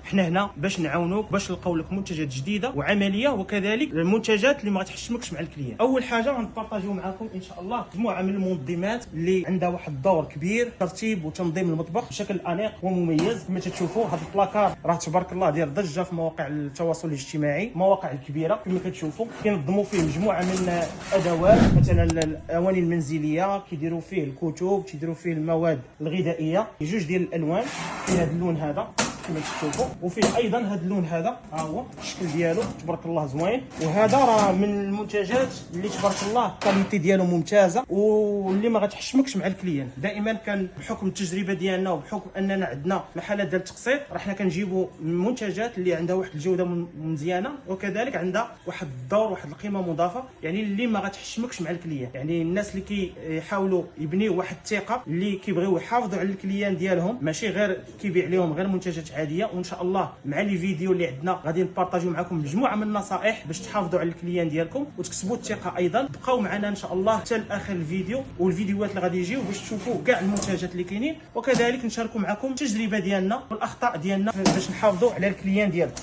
حنا هنا باش نعاونوك باش نلقاو لك منتجات جديده وعمليه، وكذلك المنتجات اللي ما غتحشمكش مع الكليان. اول حاجه غنبارطاجيو معكم ان شاء الله مجموعه من المنظمات اللي عندها واحد الدور كبير ترتيب وتنظيم المطبخ بشكل انيق ومميز. كما تشوفوا هذا البلاكار راه تبارك الله داير ضجه في مواقع التواصل الاجتماعي، المواقع الكبيره. كما كتشوفوا كينظموا فيه مجموعه من الادوات، مثلا الاواني المنزليه، كيديروا فيه الكتب، كيديروا فيه المواد الغذائيه. جوج ديال الالوان، فيه هذا اللون هذا كما تشوفوا، وفيه ايضا هذا اللون هذا، ها هو الشكل ديالو تبارك الله زوين. وهذا راه من المنتجات اللي تبارك الله الكاليتي ديالو ممتازه واللي ما غتحشمكش مع الكليان. دائما كان بحكم التجربه ديالنا وبحكم اننا عندنا محلات ديال التقسيط، راه حنا كنجيبوا منتجات اللي عندها واحد الجوده مزيانه، وكذلك عندها واحد الدور واحد القيمه مضافه، يعني اللي ما غتحشمكش مع الكليان. يعني الناس اللي كيحاولوا يبنيو واحد الثقه، اللي كيبغيو يحافظوا على الكليان ديالهم، ماشي غير كيبيع لهم غير منتجات عاديه. وان شاء الله مع لي فيديو اللي عندنا غادي نبارطاجيو معكم مجموعه من النصائح باش تحافظوا على الكليان ديالكم وتكسبوا الثقه. ايضا بقاو معنا ان شاء الله حتى لاخر الفيديو والفيديوهات اللي غادي يجيو باش تشوفوا كاع المنتجات اللي كاينين، وكذلك نشاركوا معكم التجربه ديالنا والاخطاء ديالنا باش نحافظوا على الكليان ديالكم.